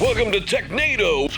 Welcome to Technado.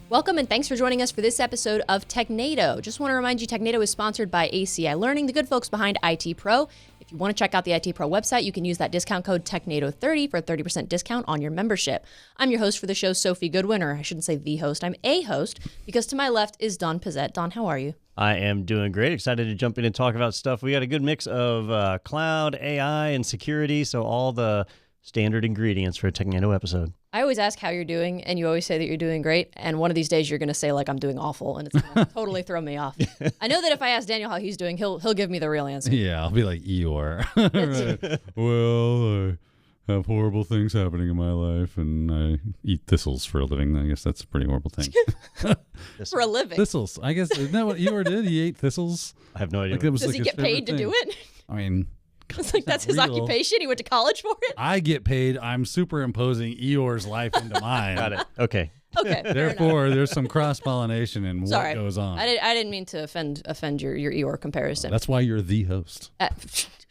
Welcome and thanks for joining us for this episode of Technado. Just want to remind you, Technado is sponsored by ACI Learning, the good folks behind IT Pro. If you want to check out the IT Pro website, you can use that discount code Technado30 for a 30% discount on your membership. I'm your host for the show, Sophie Goodwin, or I shouldn't say the host. I'm a host because to my left is Don Pizzette. Don, how are you? I am doing great. Excited to jump in and talk about stuff. We got a good mix of cloud, AI, and security, so all the standard ingredients for a Technado episode. I always ask how you're doing, and you always say that you're doing great, and one of these days you're going to say, like, I'm doing awful, and it's going to totally throw me off. I know that if I ask Daniel how he's doing, he'll give me the real answer. Yeah, I'll be like Eeyore. Right. Well, I have horrible things happening in my life, and I eat thistles for a living. I guess that's a pretty horrible thing. For a living? Thistles. I guess, isn't that what Eeyore did? He ate thistles? I have no idea. Does he get paid to do it? I mean... It's like that's his occupation. He went to college for it. I get paid. I'm superimposing Eeyore's life into mine. Got it. Okay. Okay. Therefore, there's some cross-pollination in what goes on. I didn't mean to offend your Eeyore comparison. That's why you're the host.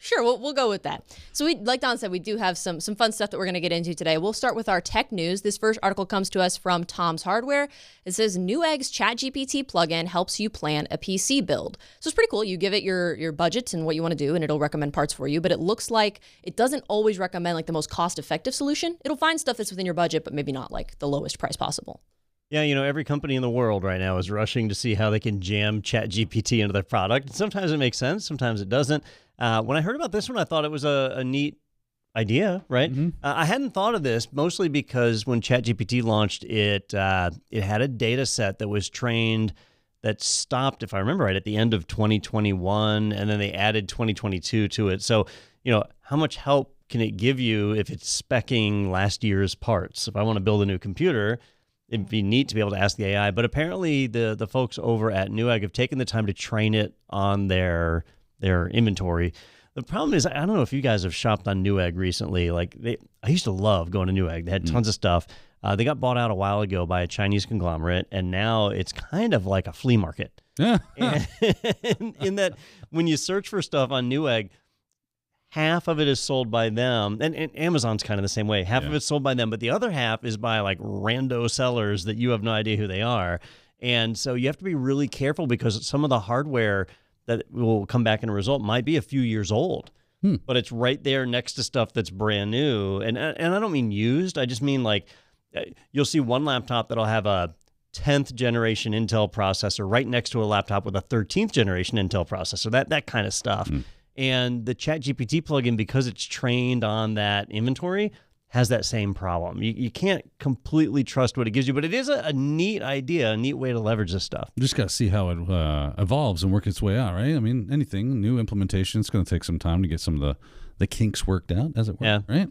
Sure, we'll go with that. So like Don said, we do have some fun stuff that we're going to get into today. We'll start with our tech news. This first article comes to us from Tom's Hardware. It says Newegg's ChatGPT plugin helps you plan a PC build. So it's pretty cool. You give it your budget and what you want to do, and it'll recommend parts for you. But it looks like it doesn't always recommend like the most cost-effective solution. It'll find stuff that's within your budget, but maybe not like the lowest price possible. Yeah, you know, every company in the world right now is rushing to see how they can jam ChatGPT into their product. Sometimes it makes sense, sometimes it doesn't. When I heard about this one, I thought it was a neat idea, right? Mm-hmm. I hadn't thought of this, mostly because when ChatGPT launched, it had a data set that was trained that stopped, if I remember right, at the end of 2021, and then they added 2022 to it. So, you know, how much help can it give you if it's speccing last year's parts? If I want to build a new computer, it'd be neat to be able to ask the AI, but apparently the folks over at Newegg have taken the time to train it on their inventory. The problem is, I don't know if you guys have shopped on Newegg recently. Like I used to love going to Newegg. They had tons of stuff. They got bought out a while ago by a Chinese conglomerate, and now it's kind of like a flea market. In that when you search for stuff on Newegg, half of it is sold by them, and Amazon's kind of the same way. Half of it's sold by them, but the other half is by like rando sellers that you have no idea who they are. And so you have to be really careful because some of the hardware that will come back in a result might be a few years old, but it's right there next to stuff that's brand new. And I don't mean used. I just mean like you'll see one laptop that'll have a 10th generation Intel processor right next to a laptop with a 13th generation Intel processor, that kind of stuff. And the ChatGPT plugin, because it's trained on that inventory, has that same problem. You can't completely trust what it gives you, but it is a neat idea, a neat way to leverage this stuff. You just got to see how it evolves and work its way out, right? I mean, anything, new implementation, it's going to take some time to get some of the kinks worked out, as it were, right?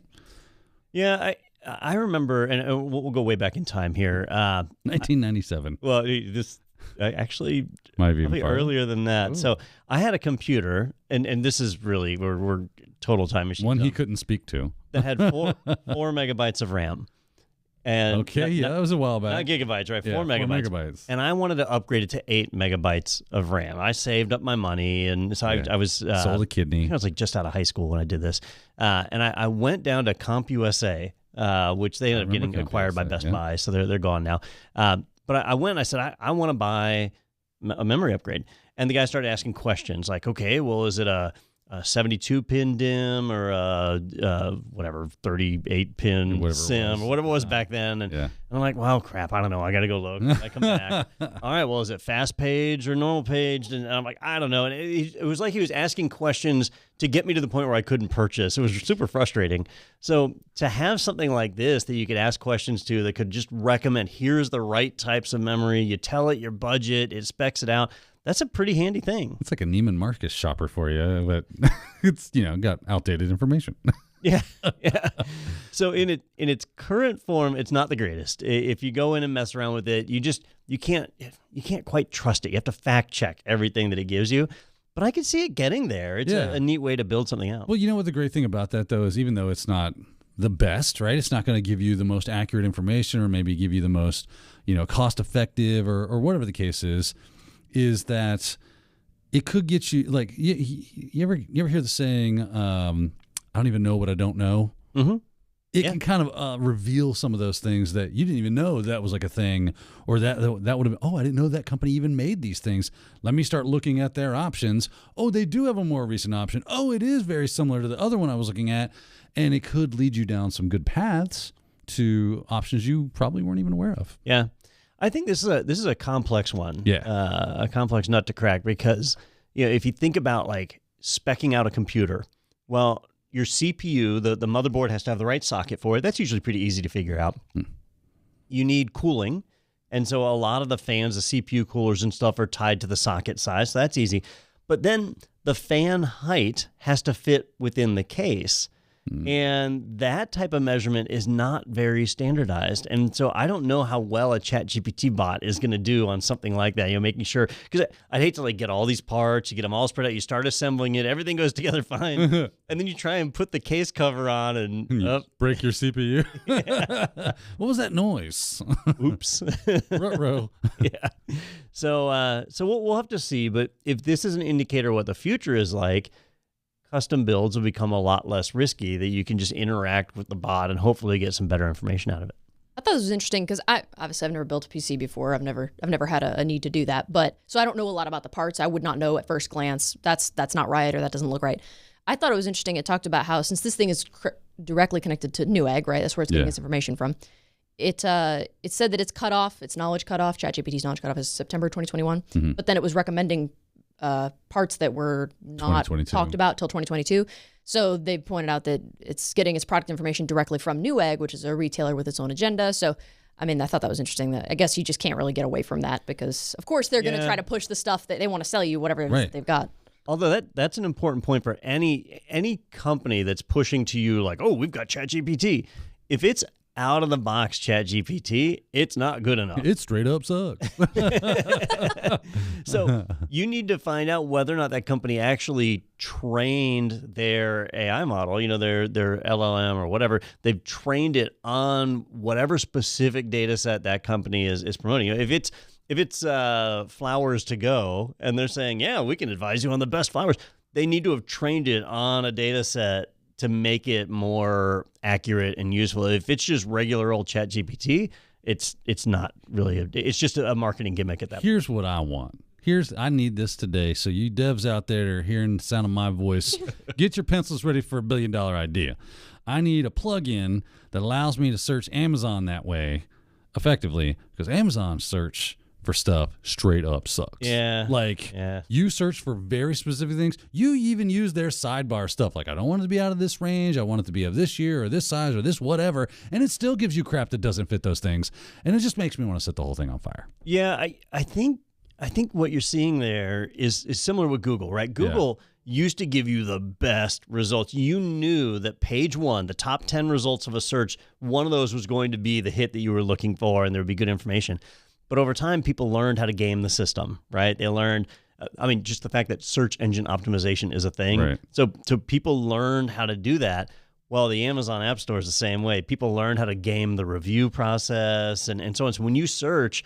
Yeah, I remember, and we'll go way back in time here. 1997. Well, this... actually, might be probably earlier than that. Ooh. So I had a computer, and this is really, we're total time machine. One he couldn't speak to. That had 4 megabytes of RAM. And that was a while back. Not gigabytes, right? 4 megabytes. 4 megabytes. And I wanted to upgrade it to 8 megabytes of RAM. I saved up my money, and so I was... sold a kidney. I was like just out of high school when I did this. And I went down to CompUSA, which they ended up getting acquired by Best Buy, so they're gone now. But I went and I said, I want to buy a memory upgrade. And the guy started asking questions like, okay, well, is it a 72-pin DIMM or a 38-pin SIM or whatever it was back then? And I'm like, well, crap, I don't know. I got to go look. I come back. All right, well, is it fast page or normal page? And I'm like, I don't know. And it was like he was asking questions to get me to the point where I couldn't purchase. It was super frustrating. So to have something like this that you could ask questions to that could just recommend, here's the right types of memory, you tell it your budget, it specs it out, that's a pretty handy thing. It's like a Neiman Marcus shopper for you, but it's, got outdated information. Yeah. So in its current form, it's not the greatest. If you go in and mess around with it, you can't quite trust it. You have to fact check everything that it gives you. But I could see it getting there. It's a neat way to build something out. Well, you know what the great thing about that, though, is even though it's not the best, right? It's not going to give you the most accurate information or maybe give you the most, cost-effective or whatever the case is that it could get you, like, you ever hear the saying, I don't even know what I don't know. Mm-hmm. It can kind of reveal some of those things that you didn't even know that was like a thing, or that would have been, oh, I didn't know that company even made these things. Let me start looking at their options. Oh, they do have a more recent option. Oh, it is very similar to the other one I was looking at. And it could lead you down some good paths to options you probably weren't even aware of. Yeah. I think this is a complex one. Yeah. A complex nut to crack, because if you think about like speccing out a computer, well, your CPU, the motherboard has to have the right socket for it. That's usually pretty easy to figure out. You need cooling. And so a lot of the fans, the CPU coolers and stuff, are tied to the socket size. So that's easy. But then the fan height has to fit within the case. And that type of measurement is not very standardized. And so I don't know how well a ChatGPT bot is going to do on something like that, making sure, because I'd hate to like get all these parts, you get them all spread out, you start assembling it, everything goes together fine. And then you try and put the case cover on and break your CPU. What was that noise? Oops. Ruh-roh. Yeah. So we'll have to see. But if this is an indicator of what the future is like, custom builds will become a lot less risky, that you can just interact with the bot and hopefully get some better information out of it. I thought this was interesting because obviously I've never built a PC before. I've never had a need to do that. But so I don't know a lot about the parts. I would not know at first glance that's not right, or that doesn't look right. I thought it was interesting. It talked about how, since this thing is directly connected to Newegg, right? That's where it's getting its information from. It said that its cutoff, its knowledge cutoff, ChatGPT's knowledge cutoff is September 2021. But then it was recommending parts that were not talked about till 2022. So they pointed out that it's getting its product information directly from Newegg, which is a retailer with its own agenda. So, I mean, I thought that was interesting. That I guess you just can't really get away from that, because, of course, they're going to try to push the stuff that they want to sell you, whatever it is that they've got. Although that's an important point for any company that's pushing to you like, oh, we've got ChatGPT. If it's out of the box ChatGPT, it's not good enough. It straight up sucks. So you need to find out whether or not that company actually trained their AI model, their LLM or whatever. They've trained it on whatever specific data set that company is promoting. If it's flowers to go and they're saying, yeah, we can advise you on the best flowers, they need to have trained it on a data set to make it more accurate and useful. If it's just regular old ChatGPT, it's not really it's just a marketing gimmick at that point. Here's what I want. I need this today. So you devs out there that are hearing the sound of my voice, get your pencils ready for $1 billion idea. I need a plugin that allows me to search Amazon that way effectively, because Amazon search for stuff straight up sucks. You search for very specific things. You even use their sidebar stuff. Like, I don't want it to be out of this range. I want it to be of this year or this size or this whatever. And it still gives you crap that doesn't fit those things. And it just makes me want to set the whole thing on fire. Yeah, I think what you're seeing there is similar with Google, right? Google used to give you the best results. You knew that page one, the top 10 results of a search, one of those was going to be the hit that you were looking for, and there would be good information. But over time, people learned how to game the system, right? They learned, just the fact that search engine optimization is a thing. Right. So people learned how to do that. Well, the Amazon App Store is the same way. People learned how to game the review process and so on. So when you search,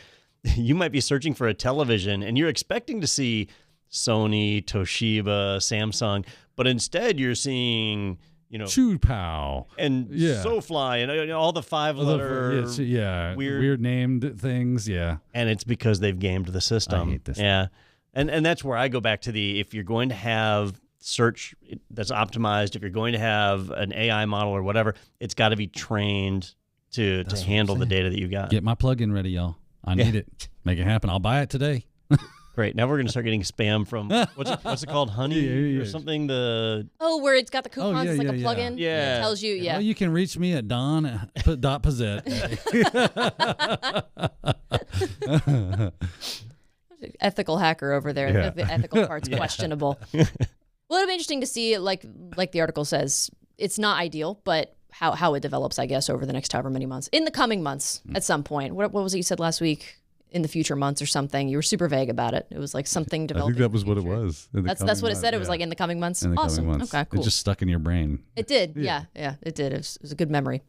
you might be searching for a television and you're expecting to see Sony, Toshiba, Samsung, but instead you're seeing... Chew Pow and SoFly and all the 5-letter weird named things. Yeah. And it's because they've gamed the system. I hate this. Yeah. And that's where I go back to if you're going to have search that's optimized, if you're going to have an AI model or whatever, it's got to be trained to handle the data that you've got. Get my plugin ready, y'all. I need it. Make it happen. I'll buy it today. Great. Now we're going to start getting spam from, what's it called? Honey or something? Where it's got the coupons. It's like a plugin. Yeah. It tells you, Well, you can reach me at don.pazette. Ethical hacker over there. Yeah. The ethical part's questionable. Well, it'll be interesting to see, like the article says, it's not ideal, but how it develops, I guess, over the next however many months. In the coming months, at some point. What was it you said last week? in the future months or something. You were super vague about it. It was like something I developing. think that was in the what it future. was. That's what it said. It was like in the coming months. In the Awesome. coming months. Okay, cool. It just stuck in your brain. It did. Yeah, it did. It was a good memory.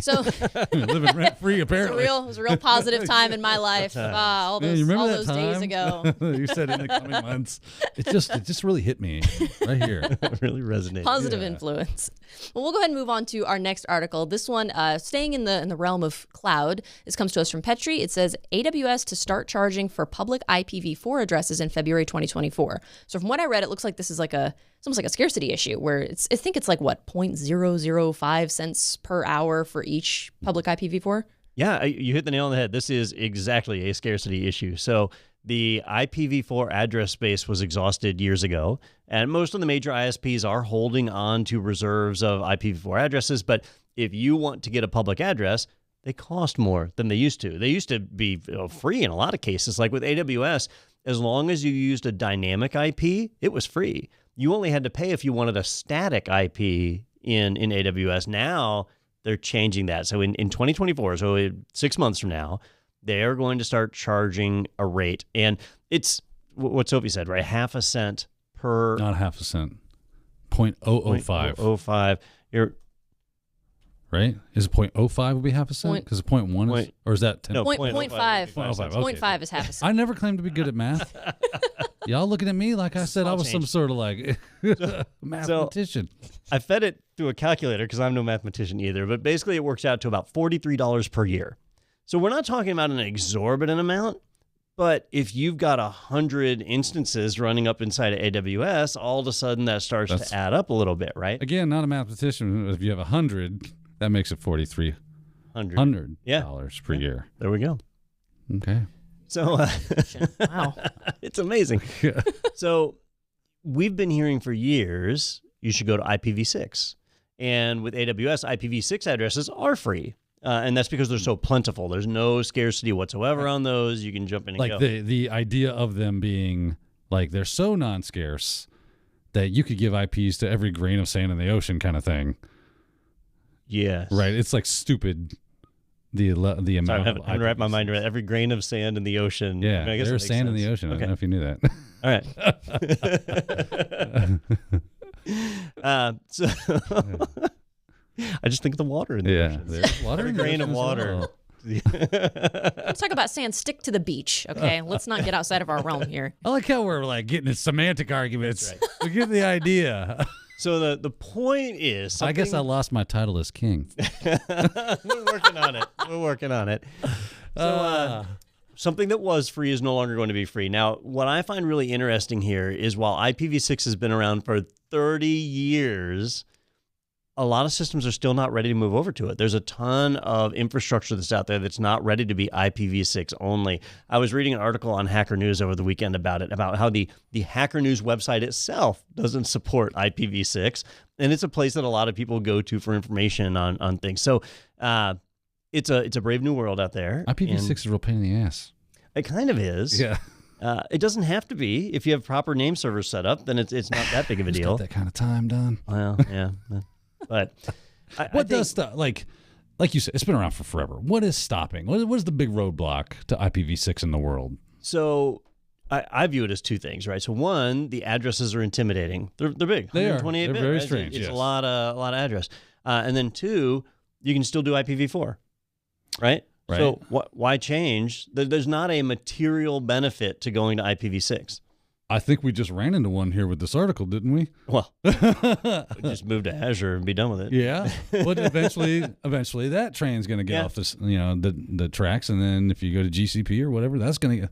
So Living rent free, apparently. it was a real positive time in my life. All Man, you remember all that those time? days ago. You said in the coming months. It just really hit me right here. really resonated. Positive influence. Well, we'll go ahead and move on to our next article. This one, staying in the realm of cloud. This comes to us from Petri. It says AWS to start charging for public IPv4 addresses in February 2024. So from what I read, it looks like this is it's almost like a scarcity issue where I think it's like what 0.005 cents per hour for each public IPv4. Yeah, you hit the nail on the head. This is exactly a scarcity issue. So the IPv4 address space was exhausted years ago, and most of the major ISPs are holding on to reserves of IPv4 addresses. But if you want to get a public address, they cost more than they used to. They used to be free in a lot of cases. Like with AWS, as long as you used a dynamic IP, it was free. You only had to pay if you wanted a static IP in AWS. Now they're changing that. So in 2024, so 6 months from now, they are going to start charging a rate. And it's what Sophie said, right? Half a cent per... Not half a cent. 0.005. 0.005. You're... Right? Is it 0.05 would be half a cent? Because 0.1 is... Or is that 10? No, 0.5. 0.05. 0.5 is half a cent. I never claimed to be good at math. Y'all looking at me like I said I was some sort of like mathematician. I fed it through a calculator because I'm no mathematician either, but basically it works out to about $43 per year. So we're not talking about an exorbitant amount, but if you've got 100 instances running up inside of AWS, all of a sudden that starts to add up a little bit, right? Again, not a mathematician. If you have 100, that makes it $4,300 per year. There we go. Okay. So wow, it's amazing. So we've been hearing for years you should go to IPv6. And with AWS, IPv6 addresses are free. And that's because they're so plentiful. There's no scarcity whatsoever on those. You can jump in and go. Like the idea of them being like they're so non-scarce that you could give IPs to every grain of sand in the ocean kind of thing. Yes. Right. It's like stupid. The amount. Sorry, I haven't wrapped my mind around every grain of sand in the ocean. Yeah, I mean, I guess there's sand in the ocean. Okay. I don't know if you knew that. All right. So I just think of the water in the ocean. There's water Every in the grain of ocean as water. well. let's talk about sand. Stick to the beach, okay? Let's not get outside of our realm here. I like how we're like getting into semantic arguments. We get the idea. So the point is, I guess I lost my title as king. We're working on it. So something that was free is no longer going to be free. Now, what I find really interesting here is while IPv6 has been around for 30 years, a lot of systems are still not ready to move over to it. There's a ton of infrastructure that's out there that's not ready to be IPv6 only. I was reading an article on Hacker News over the weekend about how the Hacker News website itself doesn't support IPv6, and it's a place that a lot of people go to for information on things. So it's a brave new world out there. IPv6 is a real pain in the ass. It kind of is. Yeah. It doesn't have to be. If you have proper name servers set up, then it's not that big of a deal. Got that kind of time done. Well, yeah. But what does stop? Like you said, it's been around for forever. What is stopping? What is the big roadblock to IPv6 in the world? So I view it as two things, right? So one, the addresses are intimidating. They're big. They are. 128 They're bit, very right? strange. It's yes. a lot of address. And then two, you can still do IPv4, right? Right. So why change? There's not a material benefit to going to IPv6. I think we just ran into one here with this article, didn't we? Well, just move to Azure and be done with it. Yeah, but eventually that train's going to get off this, the tracks, and then if you go to GCP or whatever, that's going to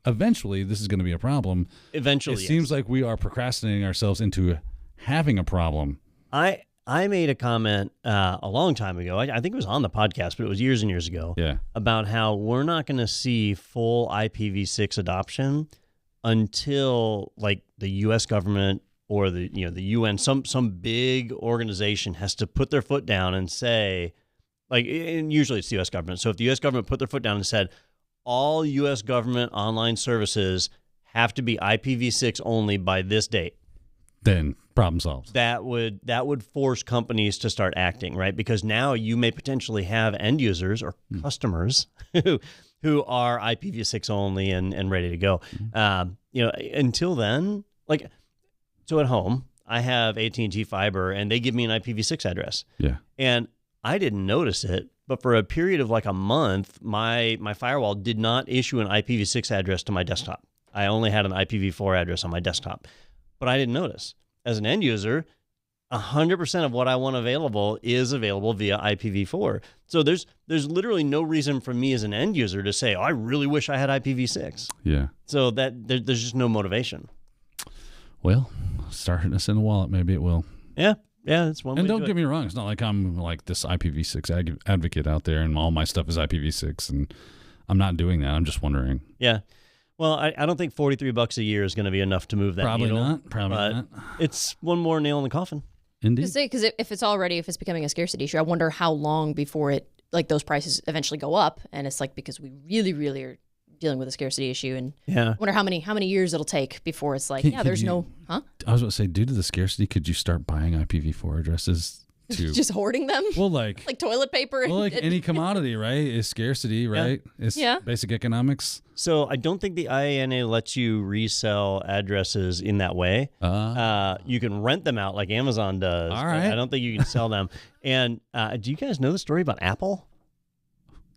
eventually this is going to be a problem. Eventually, it seems like we are procrastinating ourselves into having a problem. I made a comment a long time ago. I think it was on the podcast, but it was years and years ago. Yeah, about how we're not going to see full IPv6 adoption until like the U.S. government or the UN, some big organization has to put their foot down and say, and usually it's the U.S. government. So if the U.S. government put their foot down and said, all U.S. government online services have to be IPv6 only by this date, then problem solved. That would force companies to start acting, right? Because now you may potentially have end users or customers who are IPv6 only and ready to go. Until then, so at home, I have AT&T fiber, and they give me an IPv6 address. Yeah. And I didn't notice it, but for a period of a month, my firewall did not issue an IPv6 address to my desktop. I only had an IPv4 address on my desktop, but I didn't notice. As an end user, 100% of what I want available is available via IPv4. So there's literally no reason for me as an end user to say, I really wish I had IPv6. Yeah. So there's just no motivation. Well, start hitting us in the wallet. Maybe it will. Yeah, that's one way. And to don't do get me wrong. It's not like I'm like this IPv6 advocate out there and all my stuff is IPv6, and I'm not doing that. I'm just wondering. Yeah. Well, I don't think $43 a year is going to be enough to move that Probably needle. not. Probably not. It's one more nail in the coffin. Indeed. Because if it's becoming a scarcity issue, I wonder how long before those prices eventually go up. And it's because we really, really are dealing with a scarcity issue, and I wonder how many years it'll take before it's there's no. I was going to say, due to the scarcity, could you start buying IPv4 addresses too? Just hoarding them? Well, like toilet paper. Well, like any commodity, right? Is scarcity, right? It's basic economics. So I don't think the IANA lets you resell addresses in that way. You can rent them out like Amazon does. All right. I don't think you can sell them. And do you guys know the story about Apple?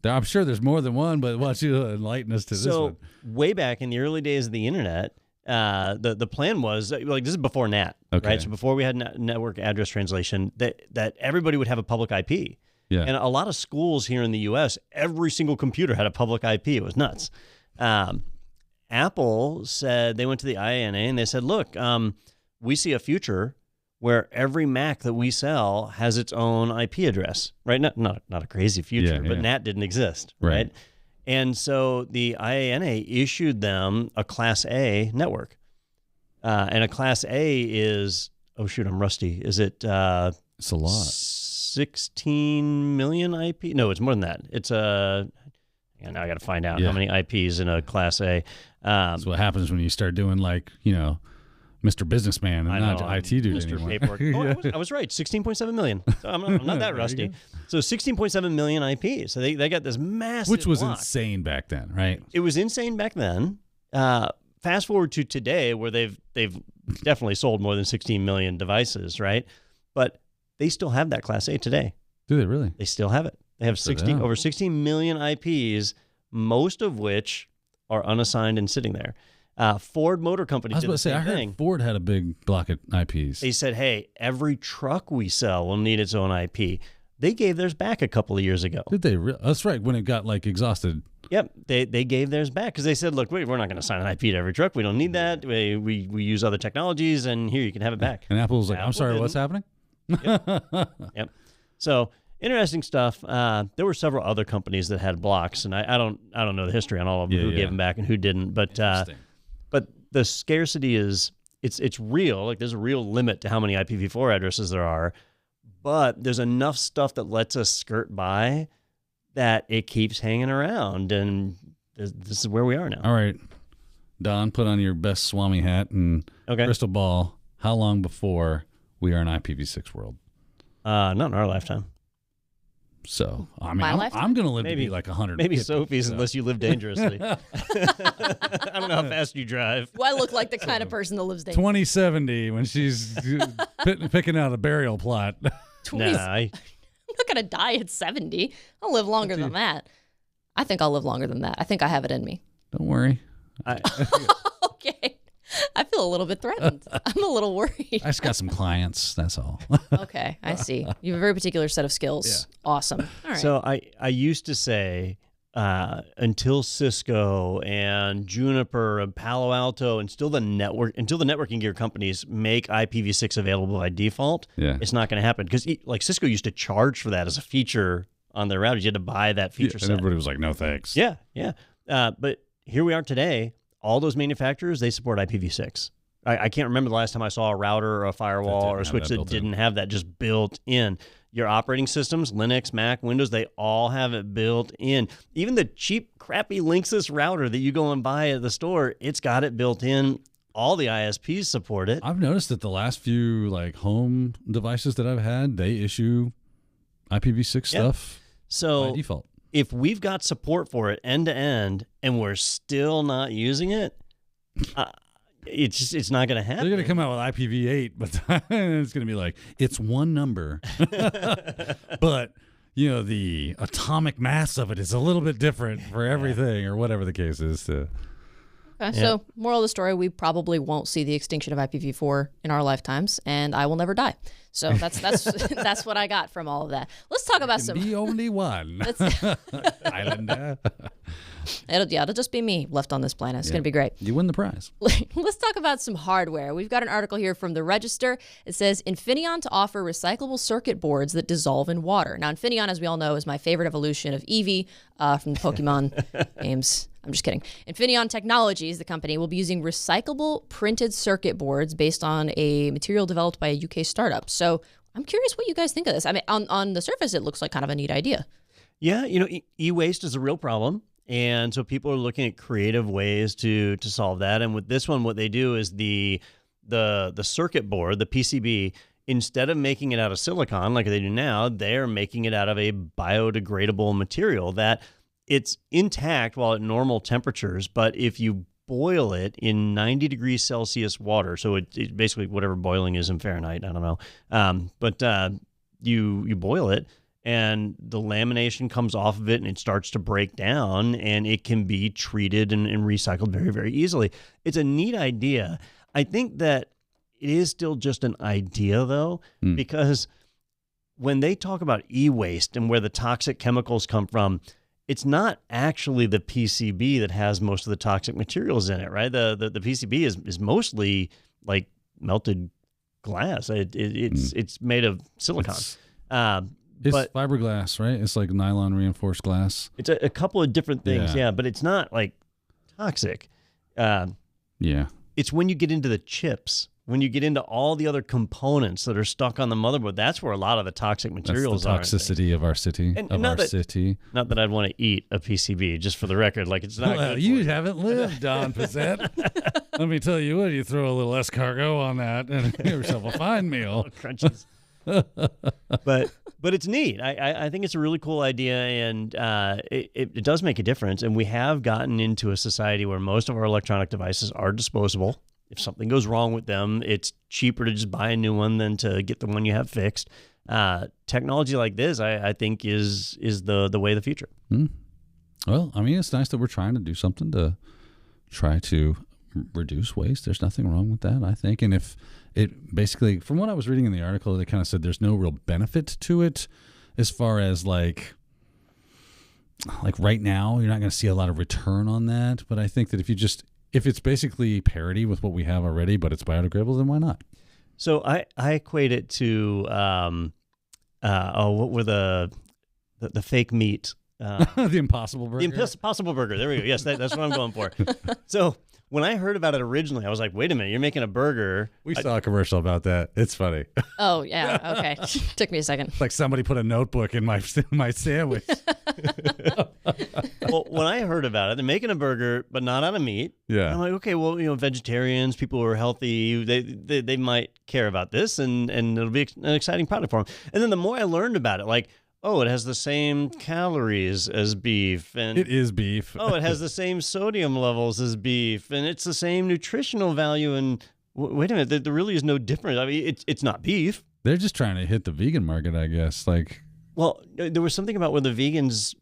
I'm sure there's more than one, but why don't you enlighten us to this one? Way back in the early days of the internet, the plan was this is before NAT, right? So before we had network address translation, that everybody would have a public IP. Yeah. And a lot of schools here in the U.S., every single computer had a public IP. It was nuts. Apple said they went to the IANA and they said, look, we see a future where every Mac that we sell has its own IP address, right? Not a crazy future, but NAT didn't exist, right? And so the IANA issued them a Class A network. And a Class A is, I'm rusty. Is it? It's a lot. 16 million IP? No, it's more than that. It's now I got to find out how many IPs in a Class A. That's what happens when you start doing Mr. Businessman and not IT dude Mr. anymore. Paperwork. I was right. 16.7 million. So I'm not that rusty. So 16.7 million IPs. So they got this massive Which was block. insane back then, right? It was insane back then. Fast forward to today, where they've definitely sold more than 16 million devices, right? But they still have that Class A today. Do they really? They still have it. They have over 16 million IPs, most of which are unassigned and sitting there. Ford Motor Company did the same thing. I heard Ford had a big block of IPs. They said, hey, every truck we sell will need its own IP. They gave theirs back a couple of years ago. Did they? That's right, when it got exhausted. Yep, they gave theirs back because they said, look, we're not going to assign an IP to every truck. We don't need that. We use other technologies, and here, you can have it back. And Apple was like, I'm sorry, what's happening? Yep. So interesting stuff. There were several other companies that had blocks, and I don't know the history on all of them, who gave them back and who didn't. But the scarcity it's real. There's a real limit to how many IPv4 addresses there are, but there's enough stuff that lets us skirt by that it keeps hanging around, and this is where we are now. All right, Don, put on your best Swami hat and crystal ball. How long before we are in IPv6 world? Not in our lifetime. So, I mean, I'm going to live maybe, to be 100. Maybe Sophie's, unless you live dangerously. I don't know how fast you drive. Do I look like the kind of person that lives dangerously? 2070 when she's picking out a burial plot. I'm not going to die at 70. I'll live longer than that. I think I'll live longer than that. I think I have it in me. Don't worry. Okay. I feel a little bit threatened. I'm a little worried. I just got some clients. That's all. Okay, I see. You have a very particular set of skills. Yeah. Awesome. All right. So I used to say until Cisco and Juniper and Palo Alto and until the networking gear companies make IPv6 available by default, it's not going to happen, because Cisco used to charge for that as a feature on their routers. You had to buy that feature set. And everybody was like, no thanks. Yeah. But here we are today. All those manufacturers, they support IPv6. I can't remember the last time I saw a router or a firewall or a switch that didn't have that just built in. Your operating systems, Linux, Mac, Windows, they all have it built in. Even the cheap, crappy Linksys router that you go and buy at the store, it's got it built in. All the ISPs support it. I've noticed that the last few home devices that I've had, they issue IPv6 stuff by default. if we've got support for it end to end and we're still not using it, it's not going to happen. They're going to come out with IPv8, but it's going to be like, it's one number, but the atomic mass of it is a little bit different for everything, or whatever the case is. Okay, so moral of the story, we probably won't see the extinction of IPv4 in our lifetimes, and I will never die. So that's that's what I got from all of that. Let's talk about some. The only one. Islander. It'll just be me left on this planet. It's going to be great. You win the prize. Let's talk about some hardware. We've got an article here from the Register. It says Infineon to offer recyclable circuit boards that dissolve in water. Now, Infineon, as we all know, is my favorite evolution of Eevee from the Pokemon games. I'm just kidding. Infineon Technologies, the company, will be using recyclable printed circuit boards based on a material developed by a UK startup. So I'm curious what you guys think of this. I mean, on the surface, it looks like kind of a neat idea. Yeah, e-waste is a real problem. And so people are looking at creative ways to solve that. And with this one, what they do is the circuit board, the PCB, instead of making it out of silicon like they do now, they're making it out of a biodegradable material that it's intact while at normal temperatures. But if you boil it in 90 degrees Celsius water, so it's basically whatever boiling is in Fahrenheit, I don't know. But you boil it, and the lamination comes off of it and it starts to break down, and it can be treated and recycled very, very easily. It's a neat idea. I think that it is still just an idea, though, because when they talk about e-waste and where the toxic chemicals come from, it's not actually the PCB that has most of the toxic materials in it, right? The PCB is mostly like melted glass. It's made of silicon. It's fiberglass, right? It's like nylon reinforced glass. It's a couple of different things, yeah, but it's not like toxic. Yeah. It's when you get into the chips, when you get into all the other components that are stuck on the motherboard, that's where a lot of the toxic materials are. That's the toxicity of our city. Not that I'd want to eat a PCB, just for the record. Like, it's not good you haven't lived, Don Pizzette. Let me tell you what, you throw a little escargot on that and give yourself a fine meal. Crunchies. But it's neat. I think it's a really cool idea, and it does make a difference. And we have gotten into a society where most of our electronic devices are disposable. If something goes wrong with them, it's cheaper to just buy a new one than to get the one you have fixed. Technology like this, I think, is the way of the future. Well, I mean, it's nice that we're trying to do something to try to reduce waste. There's nothing wrong with that, I think. And if it basically, from what I was reading in the article, they kind of said there's no real benefit to it as far as like right now, you're not going to see a lot of return on that. But I think that if it's basically parity with what we have already, but it's biodegradable, then why not? So I equate it to, what were the fake meat? The Impossible Burger. The Impossible Burger. There we go. Yes, that's what I'm going for. So when I heard about it originally, I was like, wait a minute, you're making a burger. We saw a commercial about that. It's funny. Oh, yeah. Okay. Took me a second. It's like somebody put a notebook in my sandwich. Well, when I heard about it, they're making a burger, but not out of meat. Yeah. And I'm like, okay, well, vegetarians, people who are healthy, they might care about this, and it'll be an exciting product for them. And then the more I learned about it, like, oh, it has the same calories as beef. And it is beef. Oh, it has the same sodium levels as beef, and it's the same nutritional value. And wait a minute, there really is no difference. I mean, it's not beef. They're just trying to hit the vegan market, I guess. Well, there was something about where the vegans...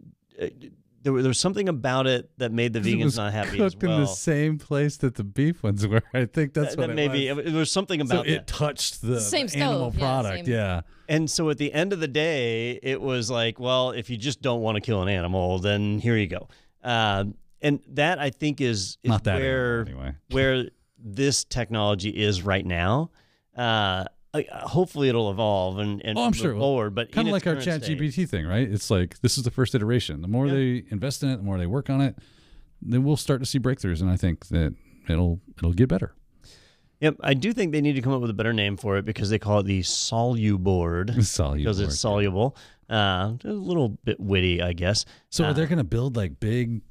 There was something about it that made the vegans not happy as well. Cooked in the same place that the beef ones were. I think that's what it maybe was. There was something about it touched the same animal stove, product. Yeah. And so at the end of the day, it was like, well, if you just don't want to kill an animal, then here you go. And that, I think, is not that where anyway. Where this technology is right now. Hopefully it'll evolve and I'm sure move forward. But kind of like our ChatGPT thing, right? It's like this is the first iteration. The more they invest in it, the more they work on it, then we'll start to see breakthroughs. And I think that it'll get better. Yep, I do think they need to come up with a better name for it because they call it the Soluboard. Because it's soluble. A little bit witty, I guess. So are they going to build like big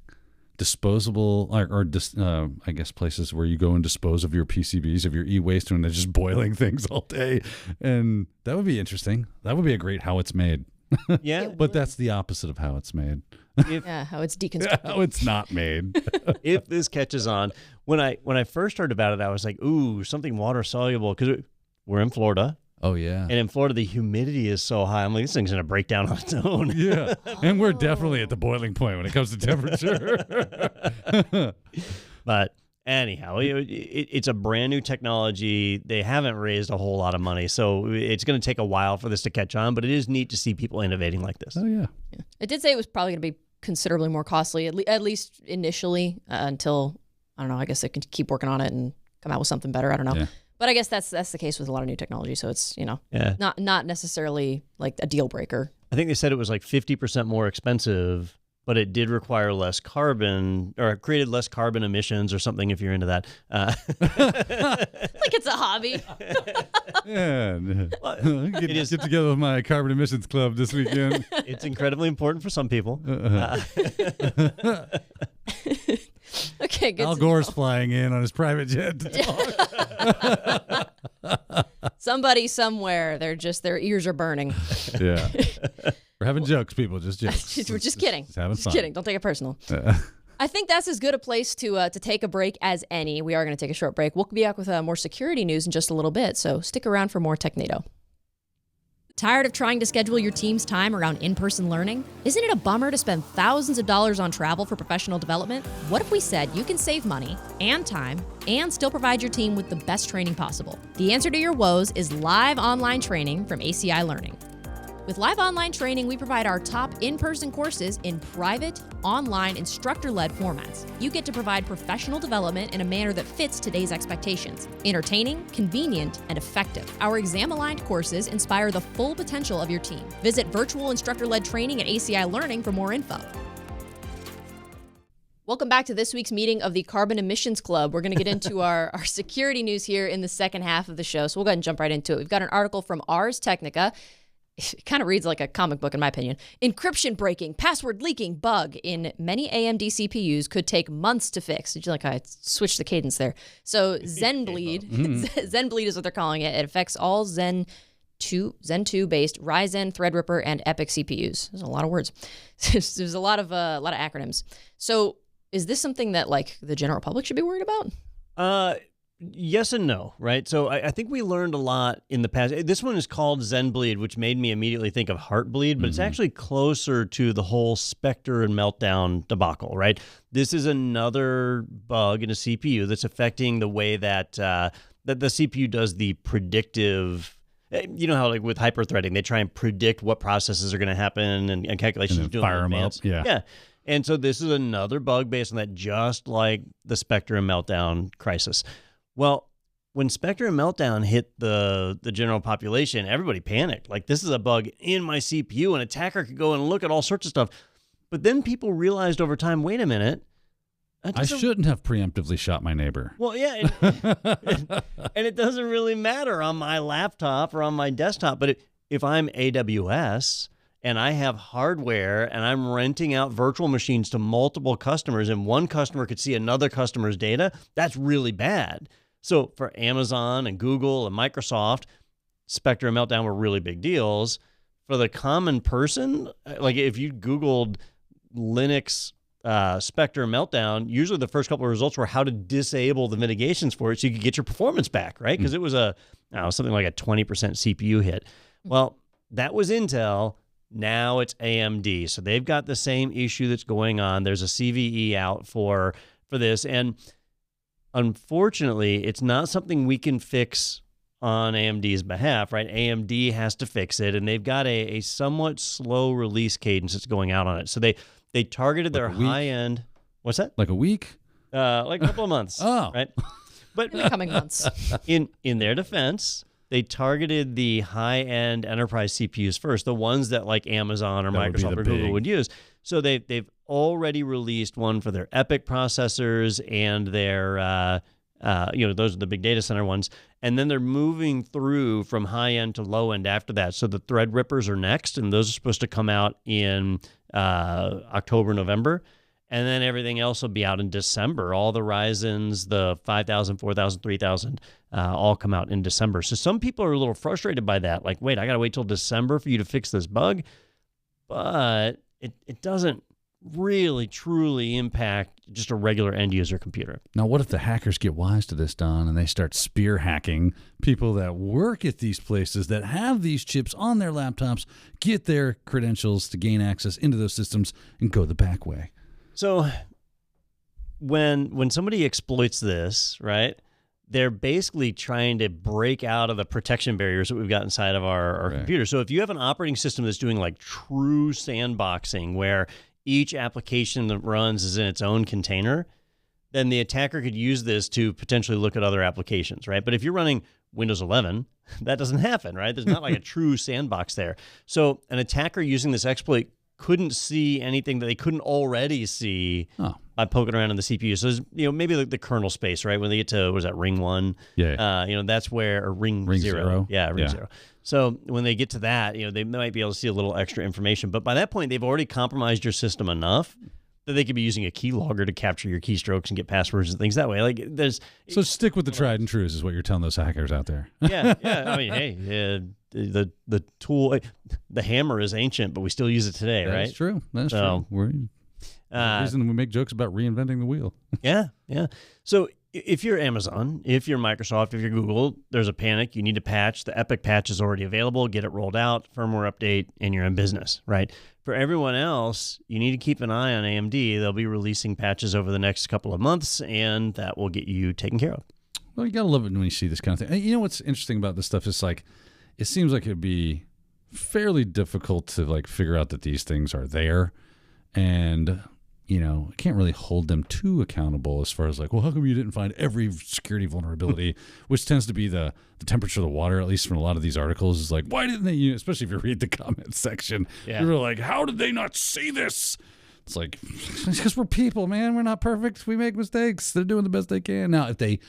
disposable I guess places where you go and dispose of your PCBs, of your e-waste, when they're just boiling things all day? And that would be interesting. That would be a great how it's made. Yeah. But that's the opposite of how it's made. Yeah, how it's deconstructed. How it's not made. If this catches on, when I first heard about it, I was like, ooh, something water soluble, because we're in Florida. Oh, yeah. And in Florida, the humidity is so high. I'm like, this thing's going to break down on its own. Yeah. And we're definitely at the boiling point when it comes to temperature. But anyhow, it's a brand new technology. They haven't raised a whole lot of money, so it's going to take a while for this to catch on, but it is neat to see people innovating like this. Oh, yeah. It did say it was probably going to be considerably more costly, at least initially, until, I don't know, I guess they can keep working on it and come out with something better. I don't know. Yeah. But I guess that's the case with a lot of new technology. So it's, not necessarily like a deal breaker. I think they said it was like 50% more expensive, but it did require less carbon, or it created less carbon emissions or something, if you're into that. Like it's a hobby. Yeah. Get together with my carbon emissions club this weekend. It's incredibly important for some people. Okay, good. Al Gore's flying in on his private jet to talk. Somebody somewhere, their ears are burning. Yeah. We're having jokes, people. Just jokes. We're just kidding. Just having fun. Just kidding. Don't take it personal. I think that's as good a place to take a break as any. We are going to take a short break. We'll be back with more security news in just a little bit, so stick around for more Technado. Tired of trying to schedule your team's time around in-person learning? Isn't it a bummer to spend thousands of dollars on travel for professional development? What if we said you can save money and time and still provide your team with the best training possible? The answer to your woes is live online training from ACI Learning. With live online training, we provide our top in-person courses in private, online, instructor-led formats. You get to provide professional development in a manner that fits today's expectations. Entertaining, convenient, and effective. Our exam-aligned courses inspire the full potential of your team. Visit virtual instructor-led training at ACI Learning for more info. Welcome back to this week's meeting of the Carbon Emissions Club. We're going to get into our security news here in the second half of the show, so we'll go ahead and jump right into it. We've got an article from Ars Technica. It kind of reads like a comic book, in my opinion. Encryption-breaking, password-leaking bug in many AMD CPUs could take months to fix. Did you like how I switched the cadence there? So Zenbleed, Zenbleed is what they're calling it. It affects all Zen 2-based Ryzen, Threadripper, and EPYC CPUs. There's a lot of words. There's a lot of acronyms. So is this something that like the general public should be worried about? Yes and no, right? So I think we learned a lot in the past. This one is called Zenbleed, which made me immediately think of Heartbleed, but it's actually closer to the whole Spectre and Meltdown debacle, right? This is another bug in a CPU that's affecting the way that that the CPU does the predictive. You know how like with hyperthreading, they try and predict what processes are going to happen and calculations and fire them up. Yeah. And so this is another bug based on that, just like the Spectre and Meltdown crisis. Well, when Spectre and Meltdown hit the general population, everybody panicked. Like, this is a bug in my CPU. An attacker could go and look at all sorts of stuff. But then people realized over time, wait a minute. I shouldn't have preemptively shot my neighbor. Well, yeah. And it doesn't really matter on my laptop or on my desktop. But if I'm AWS and I have hardware and I'm renting out virtual machines to multiple customers and one customer could see another customer's data, that's really bad. So for Amazon and Google and Microsoft, Spectre and Meltdown were really big deals. For the common person, like if you Googled Linux Spectre and Meltdown, usually the first couple of results were how to disable the mitigations for it so you could get your performance back, right? Because it was something like a 20% CPU hit. Well, that was Intel. Now it's AMD. So they've got the same issue that's going on. There's a CVE out for this. And unfortunately, it's not something we can fix on AMD's behalf, right? AMD has to fix it, and they've got a somewhat slow release cadence that's going out on it. So they targeted their high-end... What's that? Like a week? Like a couple of months. Oh. Right? But in the coming months. In their defense, they targeted the high-end enterprise CPUs first, the ones that like Amazon or Microsoft or Google would use. So they've already released one for their EPYC processors and their, those are the big data center ones. And then they're moving through from high-end to low-end after that. So the Threadrippers are next, and those are supposed to come out in October, November. And then everything else will be out in December. All the Ryzens, the 5000, 4000, 3000, all come out in December. So some people are a little frustrated by that. Like, wait, I got to wait till December for you to fix this bug. but it doesn't really truly impact just a regular end user computer. Now, what if the hackers get wise to this, Don, and they start spear hacking people that work at these places that have these chips on their laptops, get their credentials to gain access into those systems, and go the back way? So when somebody exploits this, right, they're basically trying to break out of the protection barriers that we've got inside of our computer. So if you have an operating system that's doing like true sandboxing where each application that runs is in its own container, then the attacker could use this to potentially look at other applications, right? But if you're running Windows 11, that doesn't happen, right? There's not like a true sandbox there. So an attacker using this exploit couldn't see anything that they couldn't already see by poking around in the CPU. So there's, maybe the kernel space, right? When they get to, what is that, ring 1? Yeah. That's where, or ring 0. Yeah, ring 0. So when they get to that, they might be able to see a little extra information. But by that point, they've already compromised your system enough that they could be using a keylogger to capture your keystrokes and get passwords and things that way. Like So stick with the tried and trues is what you're telling those hackers out there. Yeah. I mean, hey, the tool, the hammer is ancient, but we still use it today, right? That's true. That's true. The reason we make jokes about reinventing the wheel. Yeah. So if you're Amazon, if you're Microsoft, if you're Google, there's a panic. You need to patch. The Epic patch is already available. Get it rolled out, firmware update, and you're in business, right? For everyone else, you need to keep an eye on AMD. They'll be releasing patches over the next couple of months, and that will get you taken care of. Well, you got to love it when you see this kind of thing. You know what's interesting about this stuff is like, it seems like it'd be fairly difficult to like figure out that these things are there, and I can't really hold them too accountable as far as like, well, how come you didn't find every security vulnerability, which tends to be the temperature of the water, at least from a lot of these articles, is like, why didn't they, especially if you read the comment section, you're like, how did they not see this? It's like, because we're people, man. We're not perfect. We make mistakes. They're doing the best they can. Now, if